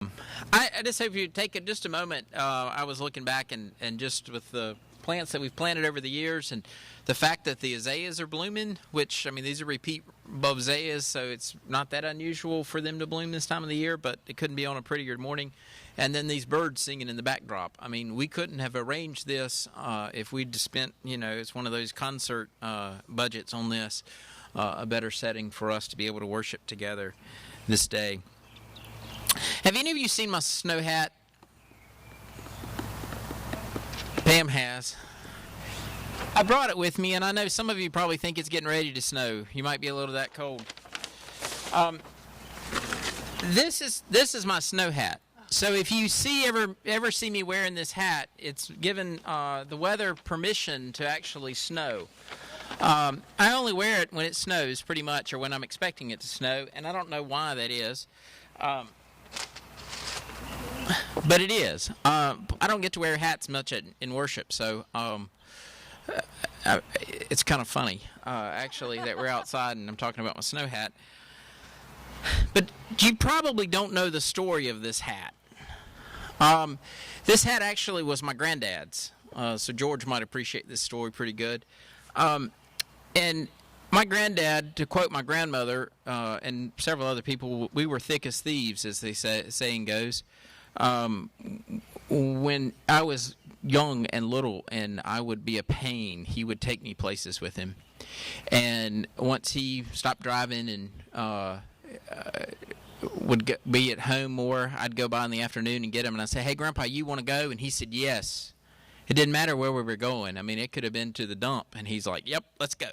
I just hope you take just a moment. I was looking back and just with the plants that we've planted over the years and the fact that the azaleas are blooming, which, I mean, these are repeat bosaias, so it's not that unusual for them to bloom this time of the year, but it couldn't be on a prettier morning. And then these birds singing in the backdrop. I mean, we couldn't have arranged this if we'd spent, it's one of those concert budgets on this, a better setting for us to be able to worship together this day. Have any of you seen my snow hat? Pam has. I brought it with me, and I know some of you probably think it's getting ready to snow. You might be a little that cold. This is my snow hat. So if you ever see me wearing this hat, it's given the weather permission to actually snow. I only wear it when it snows, pretty much, or when I'm expecting it to snow, and I don't know why that is. But it is. I don't get to wear hats much in worship, so it's kind of funny, actually, that we're outside and I'm talking about my snow hat. But you probably don't know the story of this hat. This hat actually was my granddad's, so George might appreciate this story pretty good. And my granddad, to quote my grandmother and several other people, we were thick as thieves, as the saying goes. When I was young and little and I would be a pain, he would take me places with him. And once he stopped driving and be at home more, I'd go by in the afternoon and get him, and I'd say, "Hey, Grandpa, you want to go?" And he said, "Yes." It didn't matter where we were going. I mean, it could have been to the dump, and he's like, "Yep, let's go."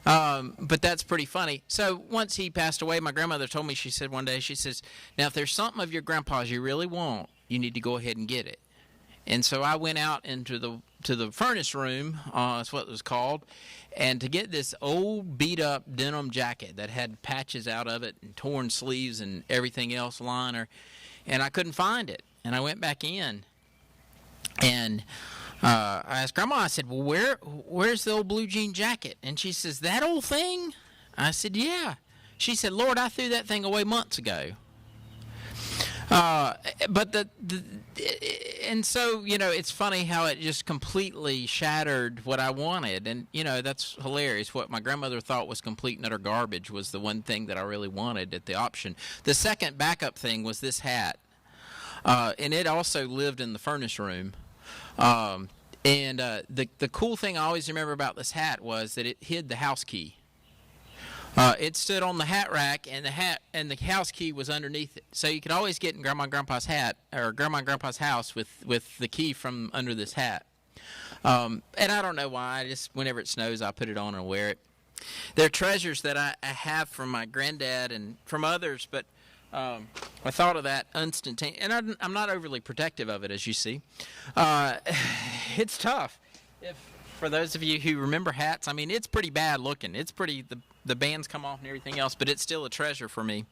But that's pretty funny. So once he passed away, my grandmother told me, she said one day, she says, "Now, if there's something of your grandpa's you really want, you need to go ahead and get it." And so I went out into the furnace room, that's what it was called, and to get this old beat-up denim jacket that had patches out of it and torn sleeves and everything else, liner, and I couldn't find it. And I went back in, and I asked Grandma, I said, "Well, where's the old blue jean jacket?" And she says, "That old thing?" I said, "Yeah." She said, "Lord, I threw that thing away months ago." And so, it's funny how it just completely shattered what I wanted. And, that's hilarious. What my grandmother thought was complete and utter garbage was the one thing that I really wanted at the option. The second backup thing was this hat. And it also lived in the furnace room. The cool thing I always remember about this hat was that it hid the house key. It stood on the hat rack, and the house key was underneath it. So you could always get in Grandma and Grandpa's hat, or Grandma and Grandpa's house with the key from under this hat. And I don't know why. Just whenever it snows, I put it on and wear it. They're treasures that I have from my granddad and from others, but I thought of that instantaneously. And I'm not overly protective of it, as you see. It's tough. For those of you who remember hats, I mean, it's pretty bad looking. It's pretty, the bands come off and everything else, but it's still a treasure for me.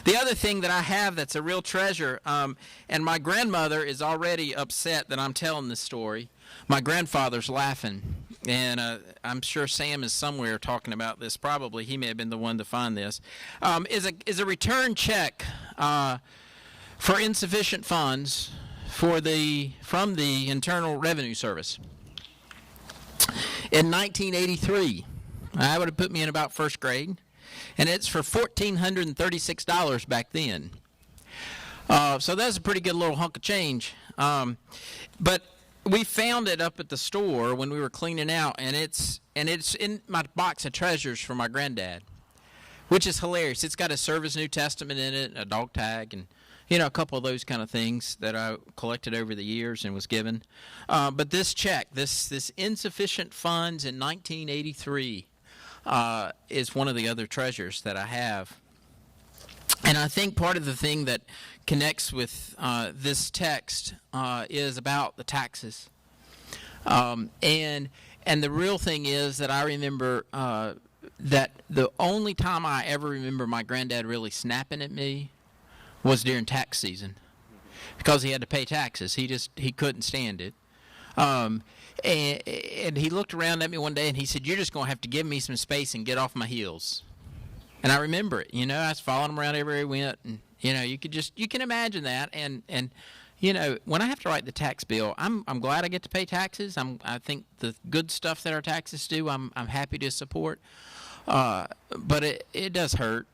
The other thing that I have that's a real treasure, and my grandmother is already upset that I'm telling this story. My grandfather's laughing, and I'm sure Sam is somewhere talking about this. Probably he may have been the one to find this. Is a return check for insufficient funds from the Internal Revenue Service. In 1983, I would have put me in about first grade, and it's for $1,436 back then. So that's a pretty good little hunk of change. But we found it up at the store when we were cleaning out, and it's in my box of treasures for my granddad, which is hilarious. It's got a Service New Testament in it, a dog tag, and a couple of those kind of things that I collected over the years and was given. But this check, this insufficient funds in 1983, is one of the other treasures that I have. And I think part of the thing that connects with this text is about the taxes. And the real thing is that I remember that the only time I ever remember my granddad really snapping at me was during tax season, because he had to pay taxes. He couldn't stand it. And he looked around at me one day and he said, "You're just going to have to give me some space and get off my heels." And I remember it. I was following him around everywhere he went, and You can imagine that. And when I have to write the tax bill, I'm glad I get to pay taxes. I think the good stuff that our taxes do, I'm happy to support. But it does hurt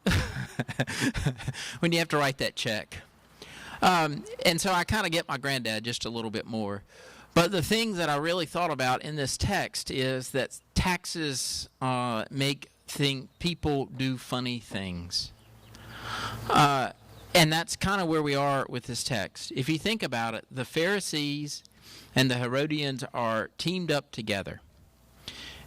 when you have to write that check. And so I kind of get my granddad just a little bit more. But the thing that I really thought about in this text is that taxes make people do funny things. And that's kind of where we are with this text. If you think about it, the Pharisees and the Herodians are teamed up together.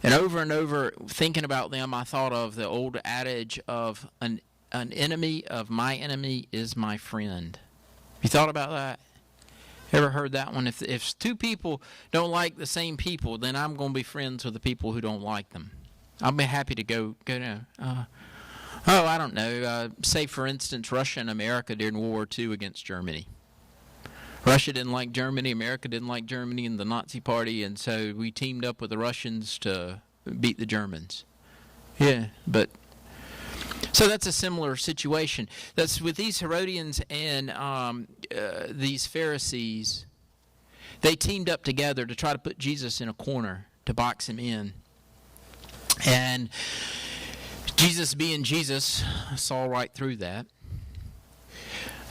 And over, thinking about them, I thought of the old adage of an enemy of my enemy is my friend. You thought about that? Ever heard that one? If two people don't like the same people, then I'm going to be friends with the people who don't like them. I'll be happy to go down. I don't know. Say, for instance, Russia and America during World War II against Germany. Russia didn't like Germany, America didn't like Germany and the Nazi Party, and so we teamed up with the Russians to beat the Germans. Yeah, but so that's a similar situation. That's with these Herodians and these Pharisees. They teamed up together to try to put Jesus in a corner, to box him in. And Jesus, being Jesus, saw right through that.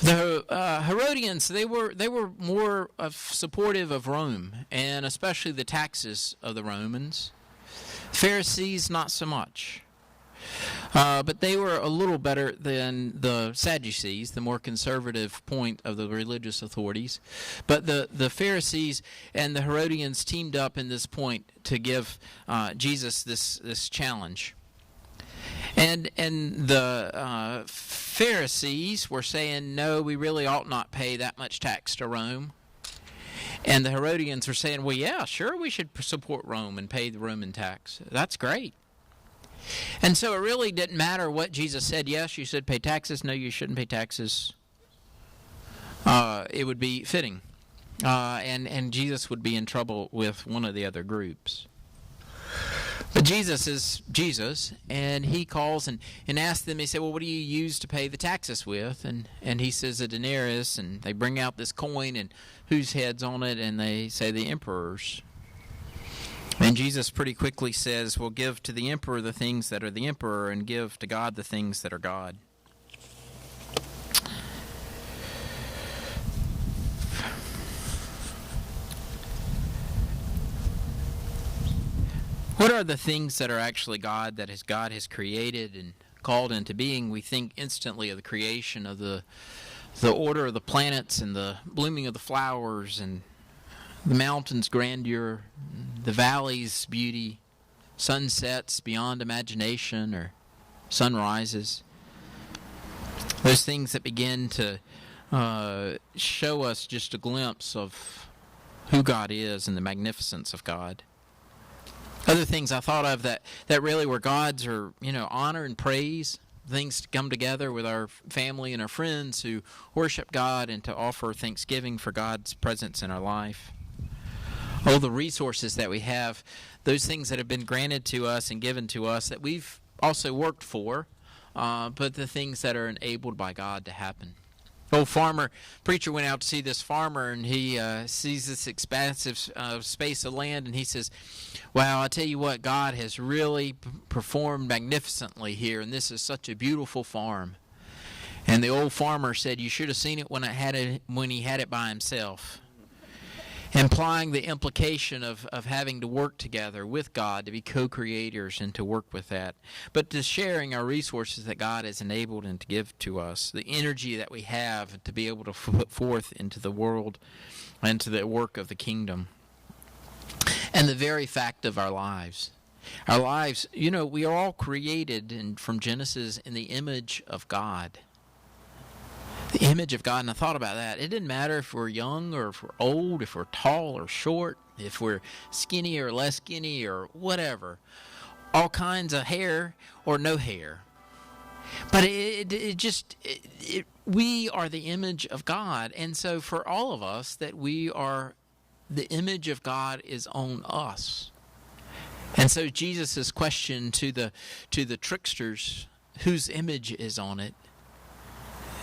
The Herodians, they were more supportive of Rome, and especially the taxes of the Romans. Pharisees, not so much. But they were a little better than the Sadducees, the more conservative point of the religious authorities. But the Pharisees and the Herodians teamed up in this point to give Jesus this challenge. And the Pharisees were saying, no, we really ought not pay that much tax to Rome. And the Herodians were saying, well, yeah, sure, we should support Rome and pay the Roman tax. That's great. And so it really didn't matter what Jesus said. Yes, you should pay taxes. No, you shouldn't pay taxes. It would be fitting. And Jesus would be in trouble with one of the other groups. But Jesus is Jesus, and he calls and asks them, he said, well, what do you use to pay the taxes with? And he says a denarius, and they bring out this coin, and whose head's on it? And they say the emperor's. And Jesus pretty quickly says, well, give to the emperor the things that are the emperor, and give to God the things that are God. What are the things that are actually God, that God has created and called into being? We think instantly of the creation of the order of the planets and the blooming of the flowers and the mountains' grandeur, the valleys' beauty, sunsets beyond imagination or sunrises. Those things that begin to show us just a glimpse of who God is and the magnificence of God. Other things I thought of that really were God's are, honor and praise, things to come together with our family and our friends who worship God and to offer thanksgiving for God's presence in our life. Oh, the resources that we have, those things that have been granted to us and given to us that we've also worked for, but the things that are enabled by God to happen. Old preacher went out to see this farmer, and he sees this expansive space of land, and he says, wow, I tell you what, God has really performed magnificently here, and this is such a beautiful farm. And the old farmer said, you should have seen it when he had it by himself. Implying the implication of having to work together with God to be co-creators and to work with that. But to sharing our resources that God has enabled and to give to us, the energy that we have to be able to put forth into the world and to the work of the kingdom. And the very fact of our lives. Our lives, we are all created from Genesis in the image of God. The image of God, and I thought about that. It didn't matter if we're young or if we're old, if we're tall or short, if we're skinny or less skinny or whatever. All kinds of hair or no hair. But we are the image of God. And so for all of us, that we are, the image of God is on us. And so Jesus' question to the tricksters, whose image is on it?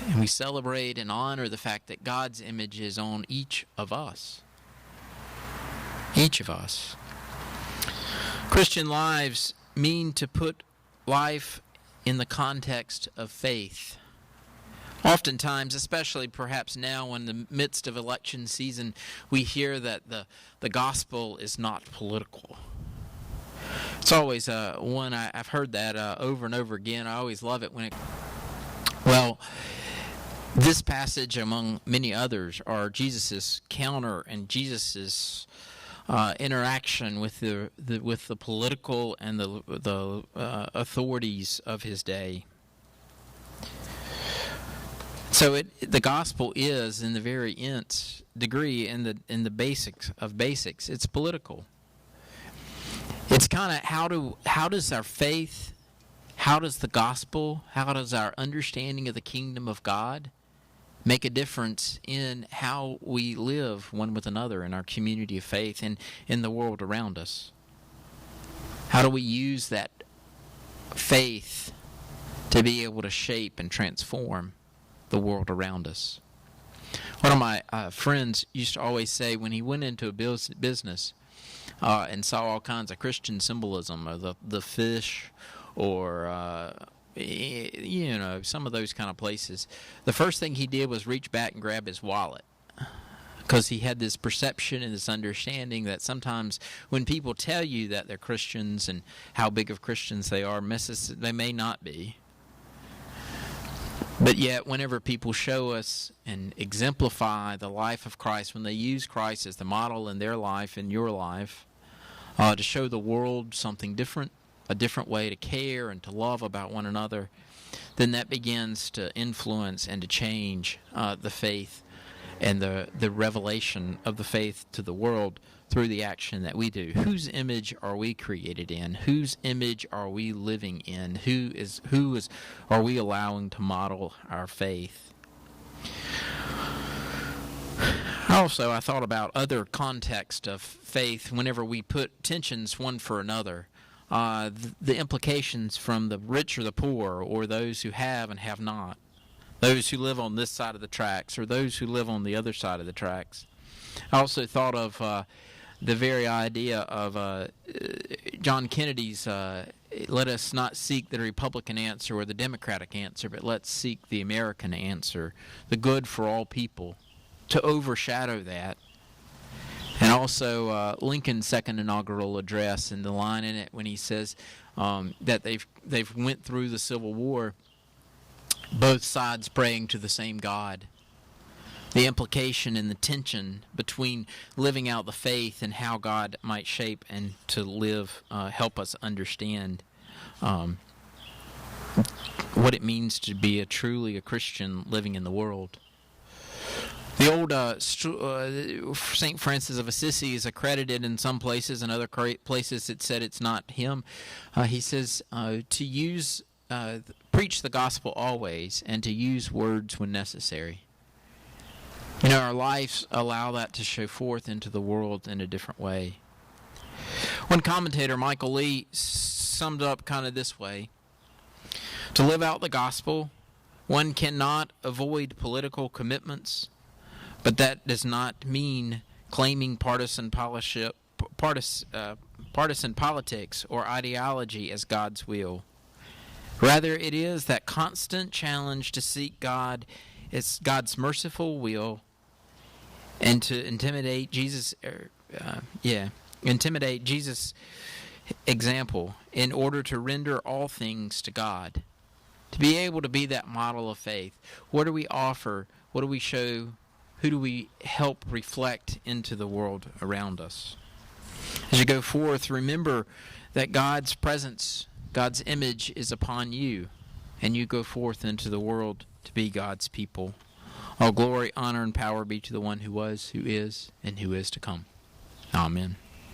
And we celebrate and honor the fact that God's image is on each of us. Each of us. Christian lives mean to put life in the context of faith. Oftentimes, especially perhaps now in the midst of election season, we hear that the gospel is not political. It's always one, I've heard that over and over again. I always love it when it... Well, this passage, among many others, are Jesus' counter and Jesus' interaction with the political and the authorities of his day. So the gospel is, in the very nth degree, in the basics of basics, it's political. It's kind of how does our faith, how does the gospel, how does our understanding of the kingdom of God make a difference in how we live one with another in our community of faith and in the world around us? How do we use that faith to be able to shape and transform the world around us? One of my friends used to always say when he went into a business and saw all kinds of Christian symbolism, or the fish, or some of those kind of places, the first thing he did was reach back and grab his wallet, because he had this perception and this understanding that sometimes when people tell you that they're Christians and how big of Christians they are, they may not be. But yet, whenever people show us and exemplify the life of Christ, when they use Christ as the model in their life and your life, to show the world something different, a different way to care and to love about one another, then that begins to influence and to change the faith and the revelation of the faith to the world through the action that we do. Whose image are we created in? Whose image are we living in? Who are we allowing to model our faith? Also, I thought about other context of faith whenever we put tensions one for another. The implications from the rich or the poor, or those who have and have not, those who live on this side of the tracks or those who live on the other side of the tracks. I also thought of the very idea of John Kennedy's let us not seek the Republican answer or the Democratic answer, but let's seek the American answer, the good for all people, to overshadow that. And also Lincoln's second inaugural address, and the line in it when he says that they've went through the Civil War, both sides praying to the same God. The implication and the tension between living out the faith and how God might shape and to live, help us understand what it means to be truly a Christian living in the world. The old St. Francis of Assisi is accredited in some places, and other places it said it's not him. He says to use, preach the gospel always, and to use words when necessary. Our lives allow that to show forth into the world in a different way. One commentator, Michael Lee, summed up kind of this way: to live out the gospel, one cannot avoid political commitments, but that does not mean claiming partisan politics or ideology as God's will. Rather, it is that constant challenge to seek God, it's God's merciful will, and to intimidate Jesus' example in order to render all things to God. To be able to be that model of faith. What do we offer? What do we show? Who do we help reflect into the world around us? As you go forth, remember that God's presence, God's image is upon you, and you go forth into the world to be God's people. All glory, honor, and power be to the one who was, who is, and who is to come. Amen.